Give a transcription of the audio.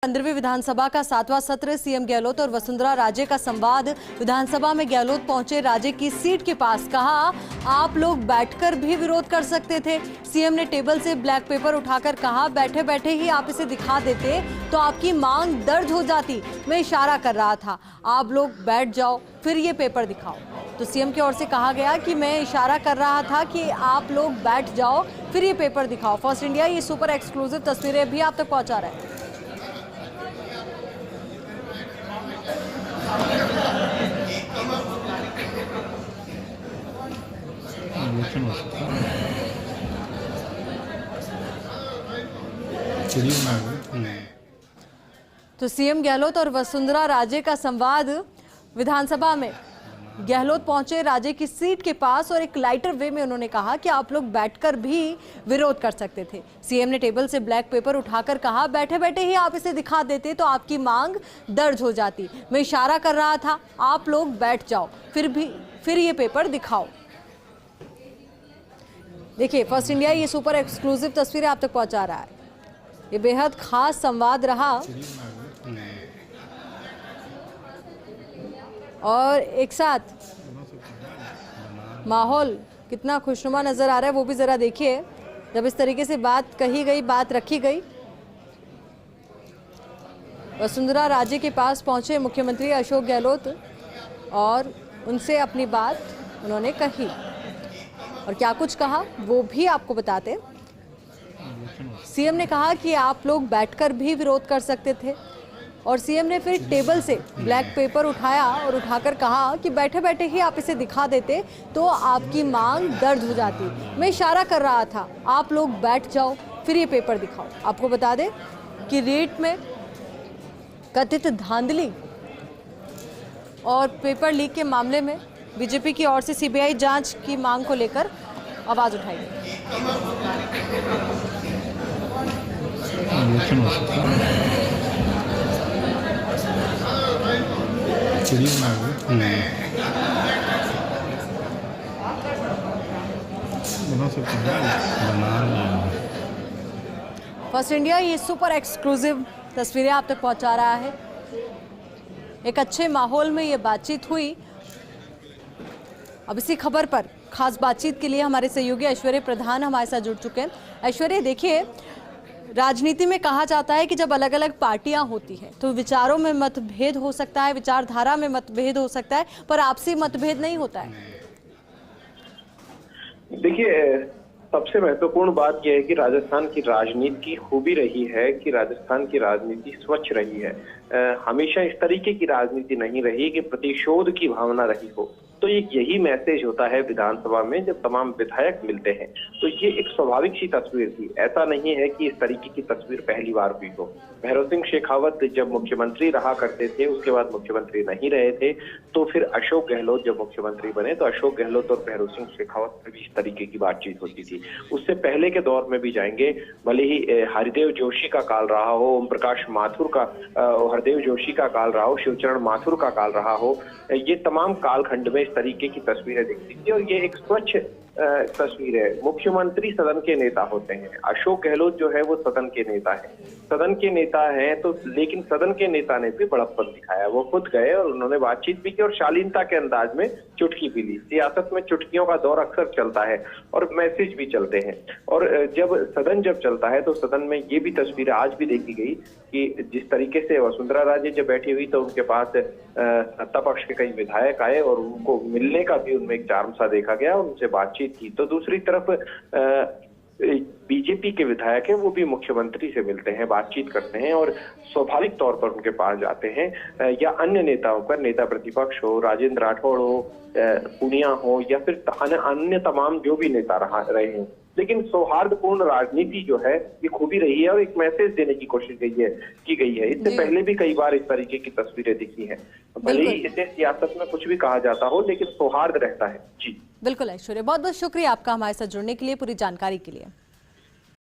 15वीं विधानसभा का 7वां सत्र सीएम गहलोत और वसुंधरा राजे का संवाद। विधानसभा में गहलोत पहुंचे राजे की सीट के पास, कहा आप लोग बैठकर भी विरोध कर सकते थे। सीएम ने टेबल से ब्लैक पेपर उठाकर कहा बैठे बैठे ही आप इसे दिखा देते तो आपकी मांग दर्ज हो जाती। मैं इशारा कर रहा था, आप लोग बैठ जाओ फिर ये पेपर दिखाओ। तो सीएम की ओर से कहा गया कि मैं इशारा कर रहा था कि आप लोग बैठ जाओ फिर ये पेपर दिखाओ। फर्स्ट इंडिया ये सुपर एक्सक्लूसिव तस्वीरें भी आप तक पहुंचा रहा है। तो सीएम गहलोत और वसुंधरा राजे का संवाद। विधानसभा में गहलोत पहुंचे राजे की सीट के पास और एक लाइटर वे में उन्होंने कहा कि आप लोग बैठकर भी विरोध कर सकते थे। सीएम ने टेबल से ब्लैक पेपर उठाकर कहा बैठे बैठे ही आप इसे दिखा देते तो आपकी मांग दर्ज हो जाती। मैं इशारा कर रहा था, आप लोग बैठ जाओ फिर ये पेपर दिखाओ। देखिए फर्स्ट इंडिया ये सुपर एक्सक्लूसिव तस्वीरें आप तक पहुंचा रहा है। ये बेहद खास संवाद रहा और एक साथ माहौल कितना खुशनुमा नजर आ रहा है वो भी जरा देखिए। जब इस तरीके से बात कही गई, बात रखी गई। वसुंधरा राजे के पास पहुंचे मुख्यमंत्री अशोक गहलोत और उनसे अपनी बात उन्होंने कही और क्या कुछ कहा वो भी आपको बताते। सीएम ने कहा कि आप लोग बैठकर भी विरोध कर सकते थे और सीएम ने फिर टेबल से ब्लैक पेपर उठाया और उठाकर कहा कि बैठे बैठे ही आप इसे दिखा देते तो आपकी मांग दर्ज हो जाती। मैं इशारा कर रहा था, आप लोग बैठ जाओ फिर ये पेपर दिखाओ। आपको बता दें कि रेट में कथित धांधली और पेपर लीक के मामले में बीजेपी की ओर से सीबीआई जांच की मांग को लेकर आवाज उठाई गई। फर्स्ट इंडिया ये सुपर एक्सक्लूसिव तस्वीरें आप तक पहुंचा रहा है। एक अच्छे माहौल में ये बातचीत हुई। अब इसी खबर पर खास बातचीत के लिए हमारे सहयोगी ऐश्वर्य प्रधान हमारे साथ जुड़ चुके हैं। ऐश्वर्य, देखिए राजनीति में कहा जाता है कि जब अलग अलग पार्टियां होती हैं तो विचारों में मतभेद हो सकता है, विचारधारा में मतभेद हो सकता है, पर आपसी मतभेद नहीं होता है। देखिए सबसे महत्वपूर्ण बात यह है कि राजस्थान की राजनीति की खूबी रही है कि राजस्थान की राजनीति स्वच्छ रही है। हमेशा इस तरीके की राजनीति नहीं रही कि प्रतिशोध की भावना रही हो। तो यही मैसेज होता है विधानसभा में जब तमाम विधायक मिलते हैं। तो ये एक स्वाभाविक सी तस्वीर थी। ऐसा नहीं है कि इस तरीके की तस्वीर पहली बार हुई हो। भैरव सिंह शेखावत जब मुख्यमंत्री रहा करते थे, उसके बाद मुख्यमंत्री नहीं रहे थे, तो फिर अशोक गहलोत जब मुख्यमंत्री बने तो अशोक गहलोत और भैरव सिंह शेखावत में भी इस तरीके की बातचीत होती थी। उससे पहले के दौर में भी जाएंगे, भले ही हरदेव जोशी का काल रहा हो, ओम प्रकाश माथुर का हरदेव जोशी का काल रहा हो, शिवचरण माथुर का काल रहा हो, ये तमाम कालखंड में इस तरीके की तस्वीरें दिखती थी। और ये एक स्वच्छ तस्वीर है। मुख्यमंत्री सदन के नेता होते हैं, अशोक गहलोत जो है वो सदन के नेता है। सदन के नेता हैं तो लेकिन सदन के नेता ने भी बड़प्पन दिखाया। वो खुद गए और उन्होंने बातचीत भी की और शालीनता के अंदाज में चुटकी भी ली। सियासत में चुटकियों का दौर अक्सर चलता है और मैसेज भी चलते हैं। और जब सदन चलता है तो सदन में ये भी तस्वीरें आज भी देखी गई कि जिस तरीके से वसुंधरा राजे जब बैठी हुई तो उनके पास सत्ता पक्ष के कई विधायक आए और उनको मिलने का भी उनमें एक चार्म सा देखा गया, उनसे बातचीत की। तो दूसरी तरफ बीजेपी के विधायक हैं, वो भी मुख्यमंत्री से मिलते हैं, बातचीत करते हैं और स्वाभाविक तौर पर उनके पास जाते हैं। या अन्य नेताओं पर, नेता प्रतिपक्ष हो, राजेंद्र राठौड़ हो, पूनिया हो या फिर अन्य तमाम जो भी नेता रहे हैं, लेकिन सौहार्दपूर्ण राजनीति जो है ये खूबी रही है और एक मैसेज देने की कोशिश की गई है। इससे पहले भी कई बार इस तरीके की तस्वीरें दिखी हैं। भले ही इसे सियासत में कुछ भी कहा जाता हो, लेकिन सौहार्द रहता है। जी बिल्कुल ऐश्वर्य, बहुत बहुत शुक्रिया आपका हमारे साथ जुड़ने के लिए, पूरी जानकारी के लिए।